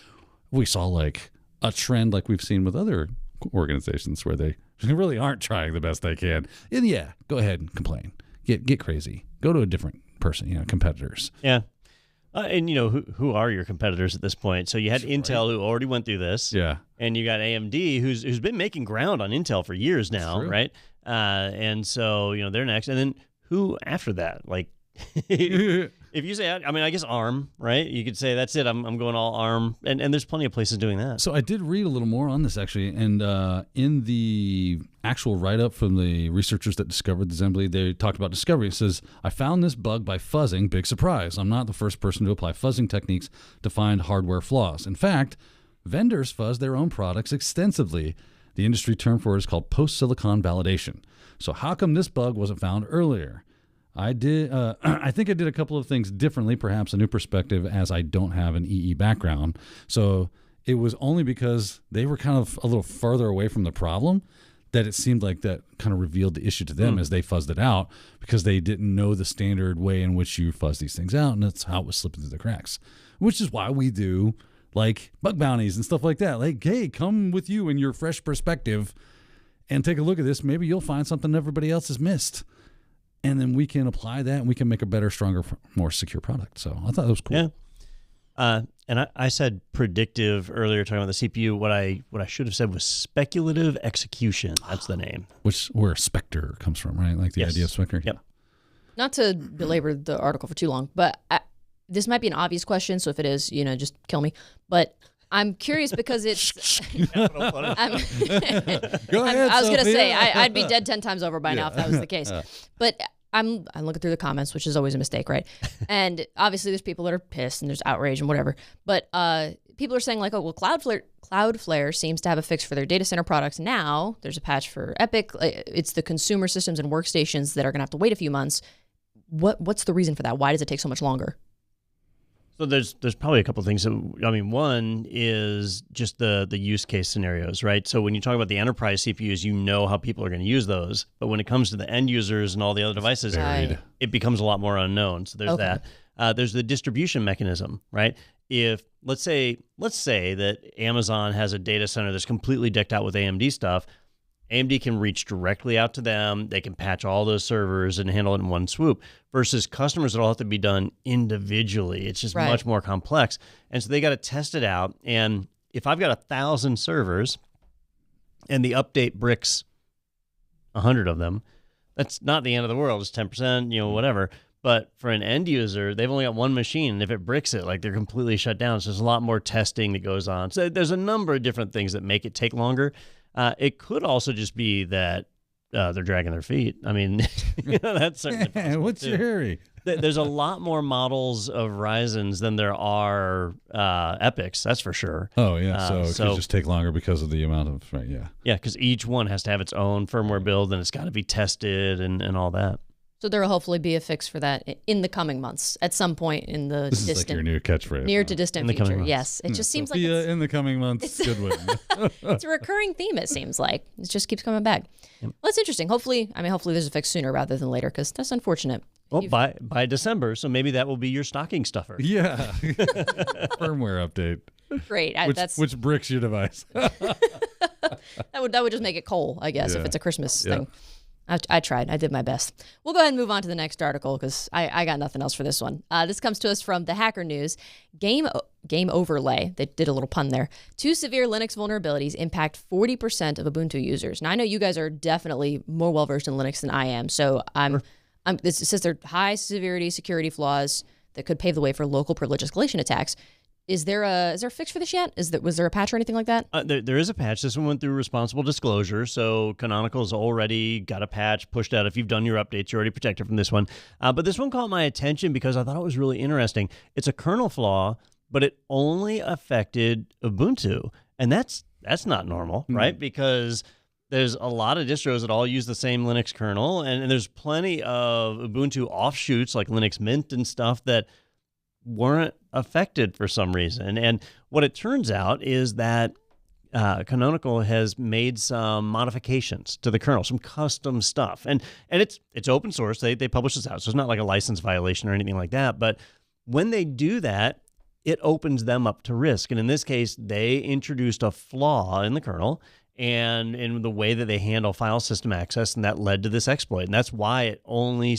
we saw like a trend like we've seen with other organizations where they really aren't trying the best they can, and go ahead and complain. Get crazy. Go to a different person, competitors. Yeah. And who are your competitors at this point? So you had Intel, who already went through this. Yeah. And you got AMD, who's been making ground on Intel for years now, right? And so they're next. And then who after that? Like, if you say, I guess ARM, right? You could say that's it. I'm going all ARM, and there's plenty of places doing that. So I did read a little more on this actually, and in the actual write-up from the researchers that discovered the assembly, they talked about discovery. It says, I found this bug by fuzzing. Big surprise. I'm not the first person to apply fuzzing techniques to find hardware flaws. In fact, vendors fuzz their own products extensively. The industry term for it is called post-silicon validation. So how come this bug wasn't found earlier? I think I did a couple of things differently, perhaps a new perspective, as I don't have an EE background. So it was only because they were kind of a little further away from the problem that it seemed like that kind of revealed the issue to them as they fuzzed it out, because they didn't know the standard way in which you fuzz these things out, and that's how it was slipping through the cracks, which is why we do like bug bounties and stuff like that. Like, hey, come with you in your fresh perspective and take a look at this. Maybe you'll find something everybody else has missed. And then we can apply that, and we can make a better, stronger, more secure product. So I thought that was cool. Yeah. And I said predictive earlier, talking about the CPU. What I should have said was speculative execution. That's the name. Where Spectre comes from, right? Like the idea of Spectre. Yep. Not to belabor the article for too long, but this might be an obvious question. So if it is, just kill me. But I'm curious because it's. Go ahead. I was going to say I'd be dead 10 times over by now if that was the case. But I'm looking through the comments, which is always a mistake, right? And obviously there's people that are pissed and there's outrage and whatever. But people are saying like, oh well, Cloudflare seems to have a fix for their data center products now. There's a patch for Epic. It's the consumer systems and workstations that are going to have to wait a few months. What's the reason for that? Why does it take so much longer? So there's probably a couple of things. One is just the use case scenarios, right? So when you talk about the enterprise CPUs, you know how people are going to use those. But when it comes to the end users and all the other devices, it becomes a lot more unknown. So there's that. There's the distribution mechanism, right? If let's say that Amazon has a data center that's completely decked out with AMD stuff, AMD can reach directly out to them. They can patch all those servers and handle it in one swoop, versus customers that all have to be done individually. It's just much more complex. And so they got to test it out. And if I've got 1,000 servers and the update bricks 100 of them, that's not the end of the world. It's 10%, whatever. But for an end user, they've only got one machine, and if it bricks it, like they're completely shut down. So there's a lot more testing that goes on. So there's a number of different things that make it take longer. It could also just be that they're dragging their feet. I mean, that's certainly possible. What's your hurry? There's a lot more models of Ryzens than there are Epics, that's for sure. Oh, yeah. So it could just take longer because of the amount of, right, yeah. Yeah, because each one has to have its own firmware build, and it's got to be tested and all that. So there will hopefully be a fix for that in the coming months at some point in the This is like your new catchphrase. near to distant In the coming future. months. Yes, it just seems like Sophia, it's, in the coming months. Good one. it's a recurring theme. It seems like it just keeps coming back. Well, that's interesting. Hopefully there's a fix sooner rather than later, because that's unfortunate. Well, by December, so maybe that will be your stocking stuffer. Yeah. Firmware update. Great. Which bricks your device. That would just make it coal, I guess, if it's a Christmas thing. I tried. I did my best. We'll go ahead and move on to the next article because I got nothing else for this one. This comes to us from the Hacker News. Game Overlay, they did a little pun there. 2 severe Linux vulnerabilities impact 40% of Ubuntu users. Now, I know you guys are definitely more well-versed in Linux than I am, so it says they're high severity security flaws that could pave the way for local privilege escalation attacks. Is there a fix for this yet? Was there a patch or anything like that? There is a patch. This one went through responsible disclosure, so Canonical's already got a patch pushed out. If you've done your updates, you're already protected from this one. But this one caught my attention because I thought it was really interesting. It's a kernel flaw, but it only affected Ubuntu, and that's not normal, right? Because there's a lot of distros that all use the same Linux kernel, and there's plenty of Ubuntu offshoots like Linux Mint and stuff that weren't affected for some reason. And what it turns out is that Canonical has made some modifications to the kernel, some custom stuff. And it's open source. They publish this out, so it's not like a license violation or anything like that. But when they do that, it opens them up to risk. And in this case, they introduced a flaw in the kernel and in the way that they handle file system access, and that led to this exploit. And that's why it only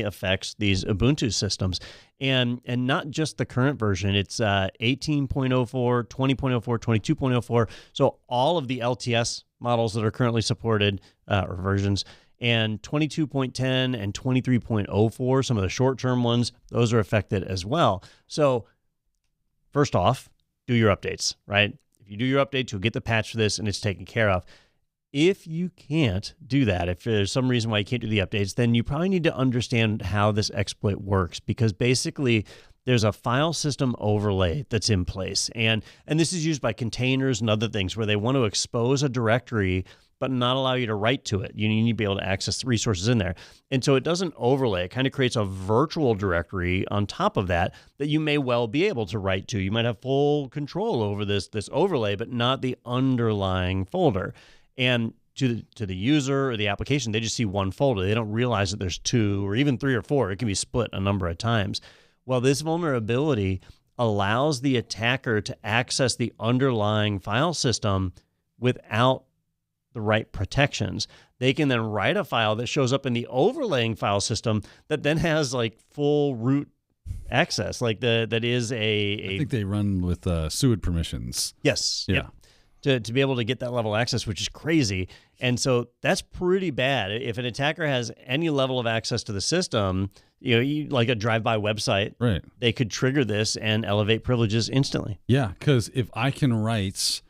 affects these Ubuntu systems. And not just the current version. It's 18.04, 20.04, 22.04. So all of the LTS models that are currently supported, or versions, and 22.10 and 23.04, some of the short-term ones, those are affected as well. So first off, do your updates, right? If you do your updates, you'll get the patch for this, and it's taken care of. If you can't do that, if there's some reason why you can't do the updates, then you probably need to understand how this exploit works, because basically there's a file system overlay that's in place. And this is used by containers and other things where they want to expose a directory but not allow you to write to it. You need to be able to access the resources in there. And so it doesn't overlay. It kind of creates a virtual directory on top of that you may well be able to write to. You might have full control over this overlay, but not the underlying folder. And to the user or the application, they just see one folder. They don't realize that there's 2 or even 3 or 4. It can be split a number of times. Well, this vulnerability allows the attacker to access the underlying file system without the right protections. They can then write a file that shows up in the overlaying file system that then has like full root access. Like that is I think they run with SUID permissions. Yes. Yeah. Yep. To be able to get that level of access, which is crazy. And so that's pretty bad. If an attacker has any level of access to the system, like a drive-by website, right, they could trigger this and elevate privileges instantly. Yeah, because if I can write,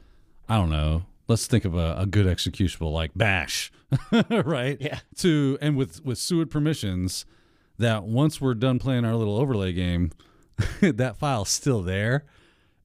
I don't know, let's think of a good executable like bash, right? Yeah. And with SUID permissions, that once we're done playing our little overlay game, that file's still there.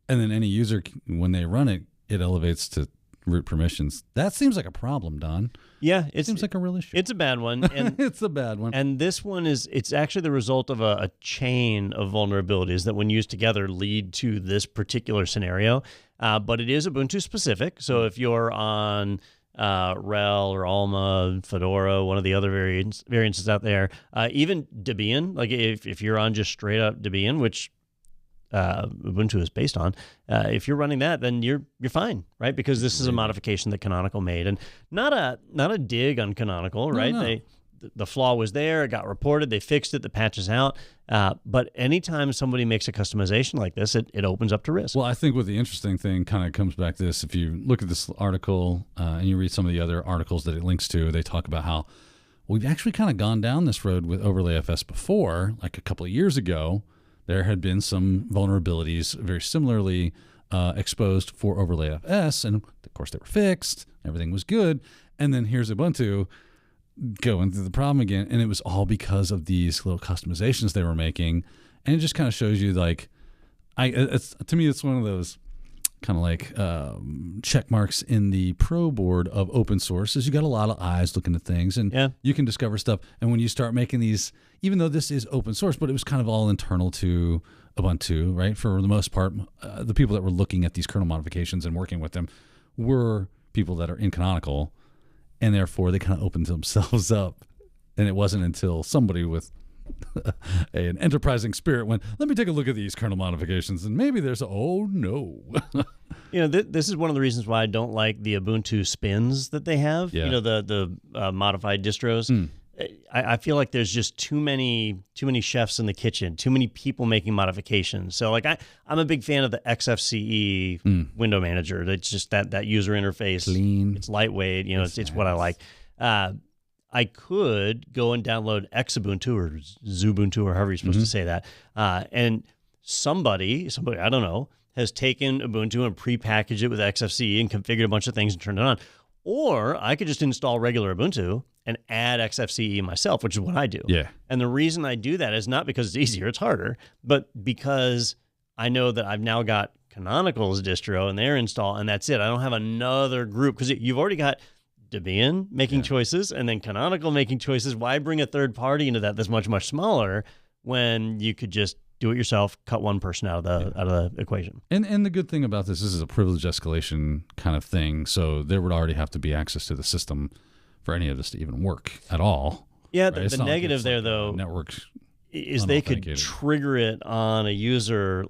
And then any user, when they run it, it elevates to root permissions. That seems like a problem, Don. Yeah. It seems like a real issue. It's a bad one. And it's a bad one. And this one it's actually the result of a chain of vulnerabilities that when used together lead to this particular scenario. But it is Ubuntu specific. So if you're on RHEL or Alma, Fedora, one of the other variants out there, even Debian, like if you're on just straight up Debian, which Ubuntu is based on, if you're running that, then you're fine, right? Because this is a modification that Canonical made, and not a dig on Canonical, right? No. The flaw was there, it got reported, they fixed it, the patch is out. But anytime somebody makes a customization like this, it opens up to risk. Well, I think what the interesting thing kind of comes back to this, if you look at this article and you read some of the other articles that it links to, they talk about how We've actually kind of gone down this road with OverlayFS before, like a couple of years ago. There had been some vulnerabilities very similarly exposed for OverlayFS, and of course they were fixed. Everything was good. And then here's Ubuntu going through the problem again, and it was all because of these little customizations they were making. And it just kind of shows you, like, to me, it's one of those kind of like check marks in the pro board of open source. Is you got a lot of eyes looking at things, and you can discover stuff. And when you start making these, even though this is open source, but it was kind of all internal to Ubuntu, right? For the most part, the people that were looking at these kernel modifications and working with them were people that are in Canonical, and therefore they kind of opened themselves up. And it wasn't until somebody with an enterprising spirit went, let me take a look at these kernel modifications, and maybe there's this is one of the reasons why I don't like the Ubuntu spins that they have. The modified distros. I feel like there's just too many chefs in the kitchen, too many people making modifications. So like I'm a big fan of the XFCE window manager. It's just that user interface, clean, it's lightweight. It's what I like. I could go and download Xubuntu or Zubuntu or however you're supposed to say that. And somebody, I don't know, has taken Ubuntu and prepackaged it with XFCE and configured a bunch of things and turned it on. Or I could just install regular Ubuntu and add XFCE myself, which is what I do. Yeah. And the reason I do that is not because it's easier, it's harder, but because I know that I've now got Canonical's distro and their install, and that's it. I don't have another group, because you've already got Debian making choices and then Canonical making choices. Why bring a third party into that that's much, much smaller when you could just do it yourself, cut one person out of the equation? And the good thing about this is a privilege escalation kind of thing. So there would already have to be access to the system for any of this to even work at all. Yeah, right? the negative there, though, network is they could trigger it on a user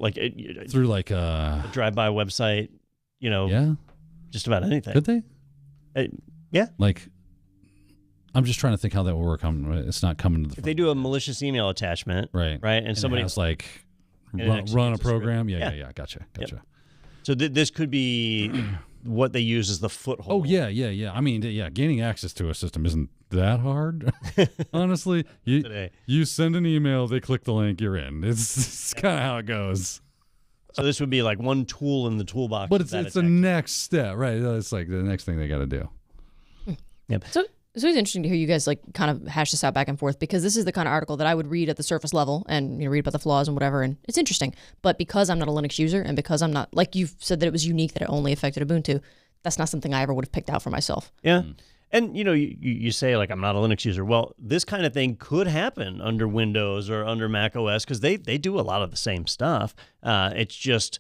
through like a drive-by website, just about anything. Could they? Yeah. Like, I'm just trying to think how that will work. It's not coming to the front. If they do a malicious email attachment, right, and somebody has like run a program, yeah, gotcha. Yep. So this could be what they use as the foothold. Oh yeah. I mean, gaining access to a system isn't that hard. Honestly, you send an email, they click the link, you're in. It's kind of how it goes. So this would be like one tool in the toolbox. But it's the next step, right? It's like the next thing they got to do. Yep. So it's always interesting to hear you guys like kind of hash this out back and forth, because this is the kind of article that I would read at the surface level and read about the flaws and whatever, and it's interesting. But because I'm not a Linux user, and because I'm not, like you've said that it was unique that it only affected Ubuntu, that's not something I ever would have picked out for myself. Yeah. And you say like, I'm not a Linux user. Well, this kind of thing could happen under Windows or under Mac OS, because they do a lot of the same stuff. It's just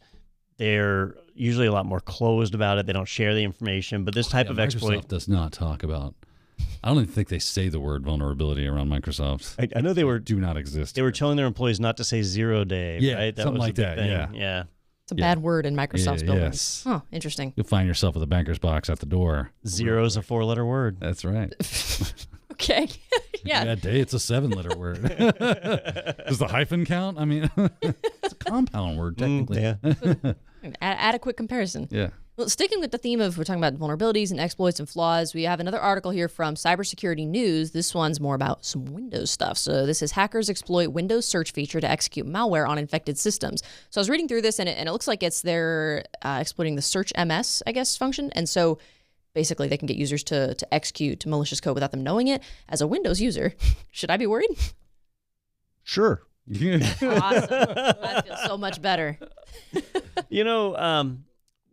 they're usually a lot more closed about it. They don't share the information. But this type of exploit Microsoft does not talk about. I don't even think they say the word vulnerability around Microsoft. I know they do not exist. They were telling their employees not to say 0 day. Yeah, right? something was like that. thing. Yeah. It's a bad word in Microsoft's building. Yes. Huh, interesting. You'll find yourself with a banker's box at the door. 0 is a 4-letter word. That's right. Okay. Yeah. That day, it's a 7-letter word. Does the hyphen count? I mean, it's a compound word, technically. Yeah. Adequate comparison. Yeah. Well, sticking with the theme of we're talking about vulnerabilities and exploits and flaws, we have another article here from Cybersecurity News. This one's more about some Windows stuff. So this is hackers exploit Windows search feature to execute malware on infected systems. So I was reading through this, and it looks like they're exploiting the search MS, I guess, function. And so basically they can get users to execute malicious code without them knowing it. As a Windows user, should I be worried? Sure. Awesome. I feel so much better.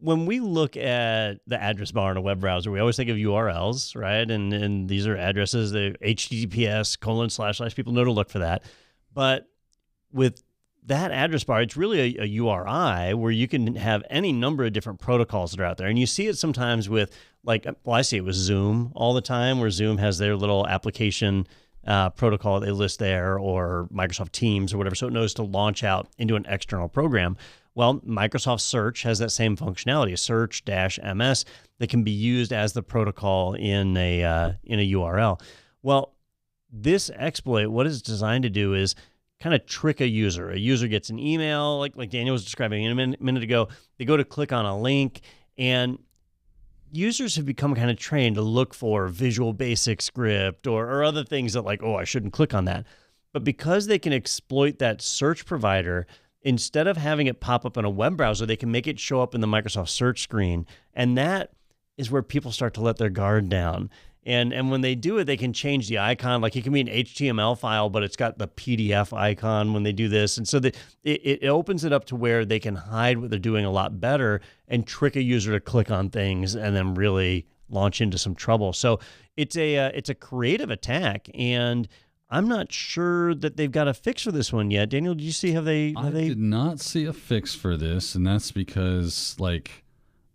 When we look at the address bar in a web browser, we always think of URLs, right? And these are addresses, the HTTPS : / people know to look for that. But with that address bar, it's really a URI where you can have any number of different protocols that are out there. And you see it sometimes with, I see it with Zoom all the time, where Zoom has their little application protocol they list there, or Microsoft Teams or whatever, so it knows to launch out into an external program. Well, Microsoft Search has that same functionality, search-ms, that can be used as the protocol in a URL. Well, this exploit, what it's designed to do is kind of trick a user. A user gets an email, like Daniel was describing a minute ago. They go to click on a link, and users have become kind of trained to look for Visual Basic script or other things that like, oh, I shouldn't click on that. But because they can exploit that search provider, instead of having it pop up in a web browser, they can make it show up in the Microsoft search screen. And that is where people start to let their guard down. And when they do it, they can change the icon. Like it can be an HTML file, but it's got the PDF icon when they do this. And so it opens it up to where they can hide what they're doing a lot better and trick a user to click on things and then really launch into some trouble. So it's a creative attack, and I'm not sure that they've got a fix for this one yet. Daniel, did you see how they? I did not see a fix for this, and that's because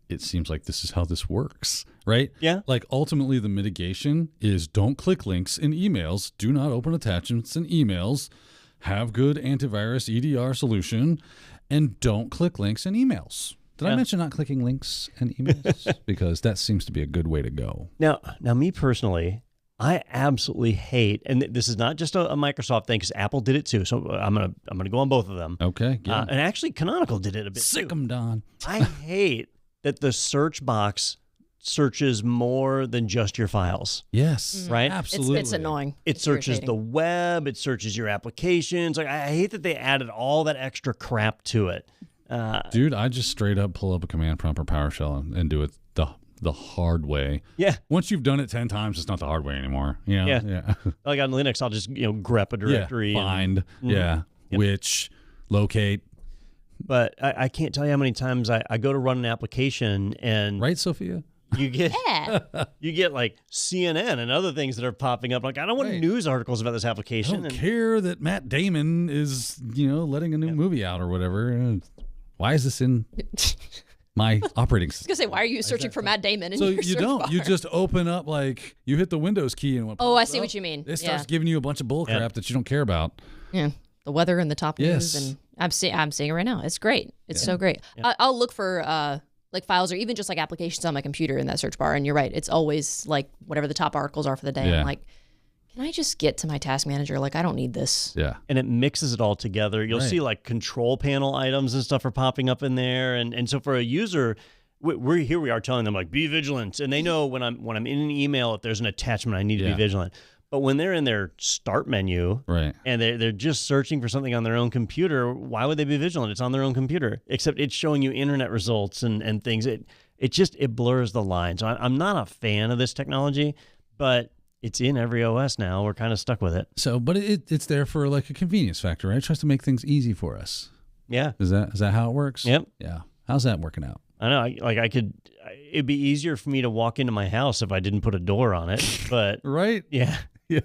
it seems like this is how this works, right? Yeah. Like ultimately the mitigation is don't click links in emails, do not open attachments in emails, have good antivirus EDR solution, and don't click links in emails. Did I mention not clicking links in emails? Because that seems to be a good way to go. Now me personally, I absolutely hate, and this is not just a Microsoft thing because Apple did it too. So I'm gonna go on both of them. Okay. And actually, Canonical did it a bit Sick too. 'em, Don. I hate that the search box searches more than just your files. Yes. Right? Absolutely. It's annoying. It It's searches irritating. the web. It searches your applications. Like I hate that they added all that extra crap to it. Dude, I just straight up pull up a command prompt or PowerShell and do it the hard way. Yeah. Once you've done it 10 times, it's not the hard way anymore. Yeah. Yeah. Like on Linux, I'll just grep a directory. Yeah, find. Yep. Which, locate. But I can't tell you how many times I go to run an application and Right, Sophia? you get Yeah. you get like CNN and other things that are popping up. Like I don't want Right. news articles about this I application. don't care that Matt Damon is, letting a new movie out or whatever. Why is this in my operating system? I was gonna say, why are you searching for Matt Damon? In So your you search don't. bar? You just open up you hit the Windows key and Oh, I see what you mean. it starts giving you a bunch of bull crap that you don't care about. Yeah, the weather and the top Yes. news, and I'm seeing it right now. It's great. It's so great. I'll look for like files or even just like applications on my computer in that search bar, and you're right. It's always like whatever the top articles are for the day. Yeah. I'm like, can I just get to my task manager? Like, I don't need this. Yeah. And it mixes it all together. You'll Right. see like control panel items and stuff are popping up in there. And so for a user, we are telling them like, be vigilant. And they know when I'm in an email, if there's an attachment, I need to be vigilant. But when they're in their start menu Right. and they're just searching for something on their own computer, why would they be vigilant? It's on their own computer, except it's showing you internet results and things. It blurs the line. So I'm not a fan of this technology, but it's in every OS now. We're kind of stuck with it. So, but it's there for like a convenience factor, right? It tries to make things easy for us. Yeah. Is that how it works? Yep. Yeah. How's that working out? I know. It'd be easier for me to walk into my house if I didn't put a door on it. But Right? yeah. Yeah.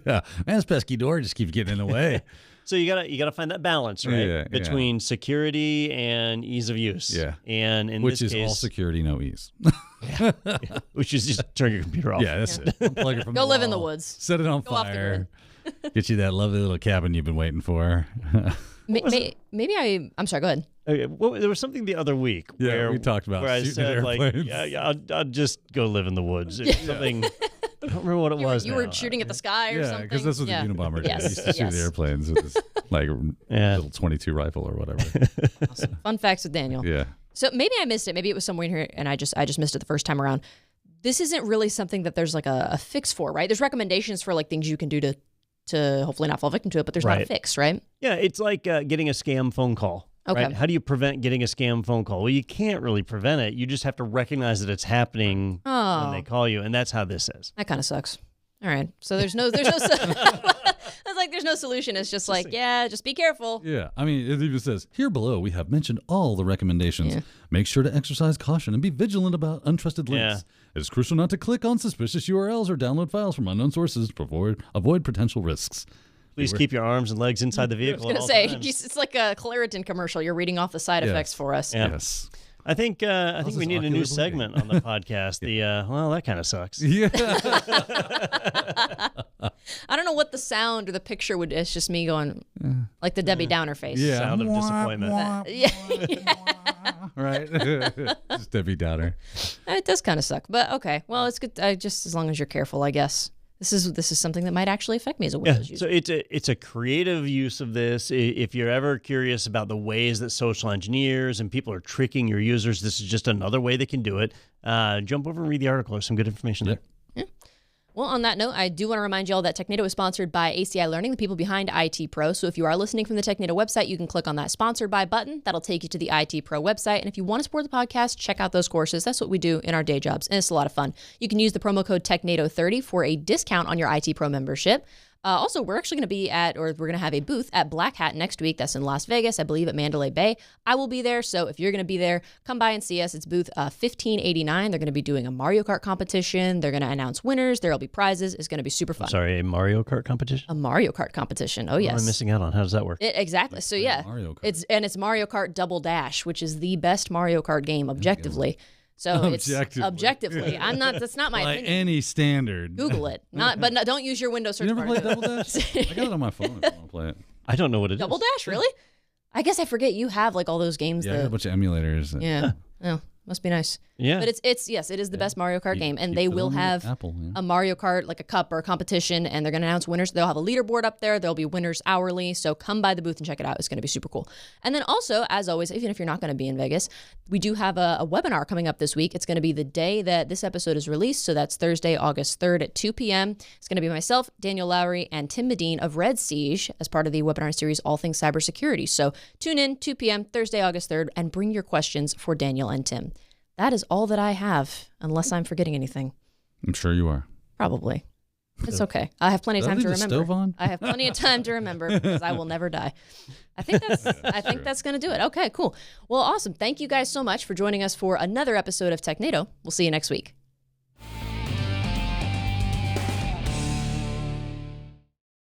Man, this pesky door just keeps getting in the way. So you gotta find that balance, right? Yeah, Between security and ease of use. Yeah. And in Which this is case, all security, no ease. which is just turn your computer off. Yeah, that's it. Unplug it from Go the live in the wall. woods. Set it on Go off the fire. Get you that lovely little cabin you've been waiting for. Maybe I'm sorry. Go ahead. Okay, well, there was something the other week Yeah, where we talked about where I shooting said at like, airplanes. I'll just go live in the woods. It's something. I don't remember what it was. You now. were shooting at the sky or Yeah, something. because that's what the Unabomber did. Yes, He used to shoot yes. the airplanes with this little 22 rifle or whatever. Fun facts with Daniel. Yeah. So maybe I missed it. Maybe it was somewhere in here, and I just missed it the first time around. This isn't really something that there's like a fix for, right? There's recommendations for like things you can do to hopefully not fall victim to it, but there's not a Right. fix, right? Yeah, it's like getting a scam phone call. Okay. Right? How do you prevent getting a scam phone call? Well, you can't really prevent it. You just have to recognize that it's happening when they call you, and that's how this is. That kind of sucks. All right. So there's no it's like there's no solution. It's just like, just be careful. Yeah. I mean, it even says, here below, we have mentioned all the recommendations. Yeah. Make sure to exercise caution and be vigilant about untrusted links. It is crucial not to click on suspicious URLs or download files from unknown sources to avoid potential risks. Please keep your arms and legs inside the vehicle. I was at all gonna say times. it's like a Claritin commercial. You're reading off the side effects for us. Yeah. Yes. I think this we need a ocular new bleeding? segment on the podcast. Well, that kind of sucks. Yeah. I don't know what the sound or the picture would. It's just me going like the Debbie Downer face. Yeah. Sound of disappointment. Yeah. Right. Just Debbie Downer. It does kind of suck, but okay. Well, it's good. Just as long as you're careful, I guess. This is something that might actually affect me as a Windows user. So it's a creative use of this. If you're ever curious about the ways that social engineers and people are tricking your users, this is just another way they can do it. jump over and read the article. There's some good information there. Well, on that note, I do want to remind you all that Technado is sponsored by ACI Learning, the people behind IT Pro. So if you are listening from the Technado website, you can click on that Sponsored By button. That'll take you to the IT Pro website. And if you want to support the podcast, check out those courses. That's what we do in our day jobs, and it's a lot of fun. You can use the promo code Technado30 for a discount on your IT Pro membership. Also, we're actually going to be we're going to have a booth at Black Hat next week. That's in Las Vegas, I believe, at Mandalay Bay. I will be there, so if you're going to be there, come by and see us. It's booth 1589. They're going to be doing a Mario Kart competition. They're going to announce winners. There'll be prizes. It's going to be super fun. Sorry, a Mario Kart competition? A Mario Kart competition. Oh, yes. What am I missing out on? How does that work? Exactly. So, yeah, Mario Kart. It's Mario Kart Double Dash, which is the best Mario Kart game objectively. So it's objectively. That's not my By opinion. any standard. Google it. Don't use your Windows search You never bar. played Double Dash? I got it on my phone if you want to play it. I don't know what it is. Double Dash, really? I guess I forget you have like all those games. Yeah, I got a bunch of emulators. Yeah. Oh, must be nice. Yeah. But it is the best Mario Kart game, and Keep they it will on the have Apple, yeah. a Mario Kart, like a cup or a competition, and they're going to announce winners. They'll have a leaderboard up there. There'll be winners hourly, so come by the booth and check it out. It's going to be super cool. And then also, as always, even if you're not going to be in Vegas, we do have a webinar coming up this week. It's going to be the day that this episode is released, so that's Thursday, August 3rd at 2 p.m. It's going to be myself, Daniel Lowry, and Tim Medine of Red Siege as part of the webinar series All Things Cybersecurity. So tune in, 2 p.m., Thursday, August 3rd, and bring your questions for Daniel and Tim. That is all that I have, unless I'm forgetting anything. I'm sure you are. Probably. It's okay. I have plenty of time to remember. Stove on? I have plenty of time to remember because I will never die. I think that's going to do it. Okay, cool. Well, awesome. Thank you guys so much for joining us for another episode of Technado. We'll see you next week.